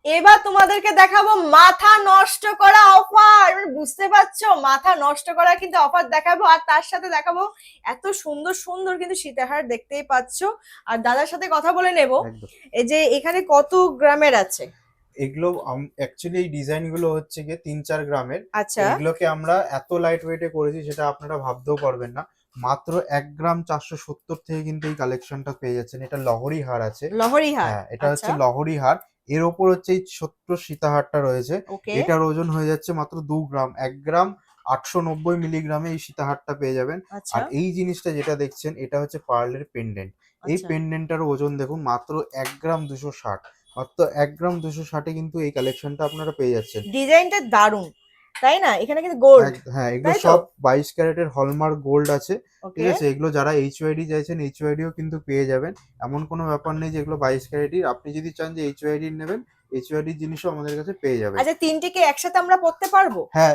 এবার তোমাদেরকে দেখাবো মাথা নষ্ট করা অফার। বুঝতে পারছো, মাথা নষ্ট করা কিন্তু অফার দেখাবো, আর তার সাথে দেখাবো এত সুন্দর সুন্দর কিন্তু সীতাহার, দেখতেই পাচ্ছো। আর দাদার সাথে কথা বলে নেব একদম। এই যে এখানে কত গ্রামের আছে। এগুলো অ্যাকচুয়ালি এই ডিজাইন গুলো হচ্ছে গিয়ে 3-4 গ্রামের। আচ্ছা, এইগুলোকে আমরা এত লাইট ওয়েটে করেছি সেটা আপনারা ভাবতেও পারবেন না। মাত্র 1 গ্রাম 470 থেকে কিন্তু এই কালেকশনটা পেয়ে যাচ্ছেন। এটা লহরি হার আছে। লহরি হার। হ্যাঁ, এটা আচ্ছা, হচ্ছে লহরি হার। এর ওপর হচ্ছে এই ছোট্ট সীতাহারটা রয়েছে। ওকে। এটার ওজন হয়ে যাচ্ছে মাত্র 2 গ্রাম। 1 গ্রাম 890 মিলিগ্রামে এই সীতাহারটা পেয়ে যাবেন। আচ্ছা, আর এই জিনিসটা যেটা দেখছেন এটা হচ্ছে পার্লের পেন্ডেন্ট। এই আচ্ছা, পেন্ডেন্টটার ওজন দেখুন মাত্র 1 গ্রাম 260। মাত্র 1 গ্রাম 260-এ কিন্তু এই কালেকশনটা আপনারা পেয়ে যাচ্ছেন। ডিজাইনটা দারুণ, তাই না? এখানে কিন্তু গোল্ড, হ্যাঁ, এগুলো তাই তো? সব 22 ক্যারেটের হলমার্ক গোল্ড আছে। ঠিক ওকে। আছে? এগুলো যারা এইচওআইডি চাইছেন এইচওআইডিও কিন্তু পেয়ে যাবেন। এমন কোনো ব্যাপার নেই যে এগুলো 22 ক্যারেটই। আপনি যদি চান যে এইচওআইডি নেবেন, এইচওআইডি জিনিসও আমাদের কাছে পেয়ে যাবেন। আচ্ছা, তিনটে কি একসাথে আমরা পড়তে পারবো? হ্যাঁ,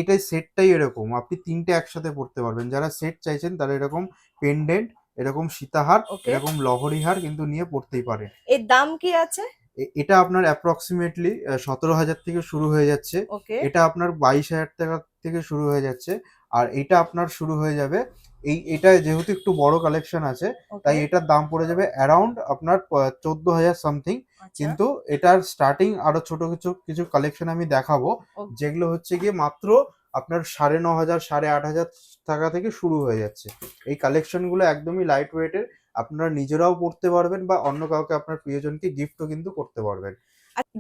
এটাই সেটটাই এরকম। আপনি ৩ টে একসাথে পড়তে পারবেন। যারা সেট চাইছেন তারা এরকম পেন্ডেন্ট, এরকম সীতাহার, ওকে। এরকম লহরী হার কিন্তু নিয়ে পড়তেই পারেন। এর দাম কি আছে? এটা আপনার অ্যাপ্রক্সিমেটলি 17,000 থেকে শুরু হয়ে যাচ্ছে। ওকে, এটা আপনার 22,000 টাকা থেকে শুরু হয়ে যাচ্ছে। আর এটা আপনার শুরু হয়ে যাবে, এটা যেহেতু একটু বড় কালেকশন আছে, তাই ওকে। এটার দাম পড়ে যাবে অ্যারাউন্ড আপনার 14,000 সামথিং। আচ্ছা, কিন্তু এটার স্টার্টিং আরো ছোট কিছু কিছু কালেকশন আমি দেখাবো, ও যেগুলো হচ্ছে গিয়ে মাত্র আপনার 9,500 8,500 টাকা থেকে শুরু হয়ে যাচ্ছে। এই কালেকশনগুলো একদমই লাইট ওয়েটের। আপনারা নিজেরাও পড়তে পারবেন বা অন্য কাউকে আপনার প্রিয়জনকে গিফটও কিন্তু করতে পারবেন।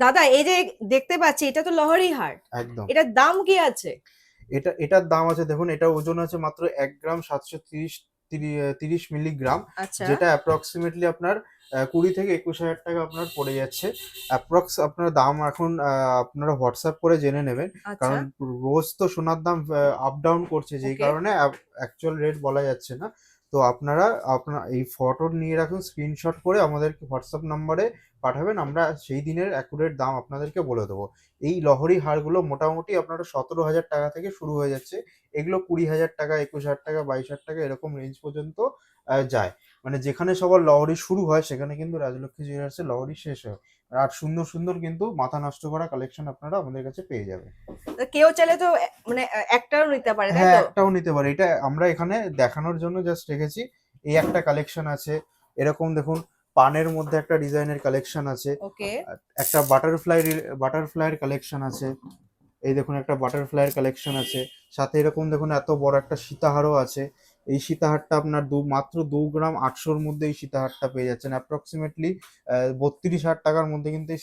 দাদা এই যে দেখতে পাচ্ছি এটা তো লহরী হার, একদম। এটার দাম কি আছে? এটার দাম আছে দেখুন, এটার ওজন আছে মাত্র 1 গ্রাম 730 মিলিগ্রাম, আচ্ছা, যেটা অ্যাপ্রক্সিমেটলি আপনার 20 থেকে 21,000 টাকা আপনার পড়ে যাচ্ছে। অ্যাপ্রক্স আপনার দাম এখন আপনারা হোয়াটসঅ্যাপ করে জেনে নেবেন। আচ্ছা, কারণ রোজ তো সোনার দাম আপ ডাউন করছে, যেই ওকে। কারণে অ্যাকচুয়াল রেট বলা যাচ্ছে না। তো আপনার এই ফটো নিয়ে রাখুন, স্ক্রিনশট করে আমাদেরকে হোয়াটসঅ্যাপ নাম্বারে পাঠাবেন, আমরা সেই দিনের অ্যাকুরেট দাম আপনাদেরকে বলে দেবো। এই লহরী হারগুলো মোটামুটি আপনারা 17,000 টাকা থেকে শুরু হয়ে যাচ্ছে। এগুলো 20,000 টাকা 21,000 টাকা 22,000 টাকা এরকম রেঞ্জ পর্যন্ত যায়। মানে যেখানে সবার লহরী শুরু হয় সেখানে কিন্তু রাজলক্ষ্মী জুয়েলার্সের লহরী শেষ হয়। আর সুন্দর সুন্দর কিন্তু মাথা নষ্ট করা কালেকশন আপনারা আমাদের কাছে পেয়ে যাবেন। তা কেউ চাইলে তো মানে একটাও নিতে পারে, তাই হ্যাঁ, তো? একটাও নিতে পারে। এটা আমরা এখানে দেখানোর জন্য জাস্ট রেখেছি। এই একটা কালেকশন আছে। এরকম দেখুন, পানের মধ্যে একটা ডিজাইনের কালেকশন আছে। ওকে, একটা বাটারফ্লাইয়ের কালেকশন আছে। এই দেখুন একটা বাটারফ্লাইয়ের কালেকশন আছে। সাথে এরকম দেখুন এত বড় একটা সীতাহারও আছে। এই সীতাহারটা আপনার মাত্র 2 গ্রাম 800-র মধ্যে এই সীতাহারটা পেয়ে যাচ্ছেন। অ্যাপ্রক্সিমেটলি 32,000 টাকার মধ্যে কিন্তু এই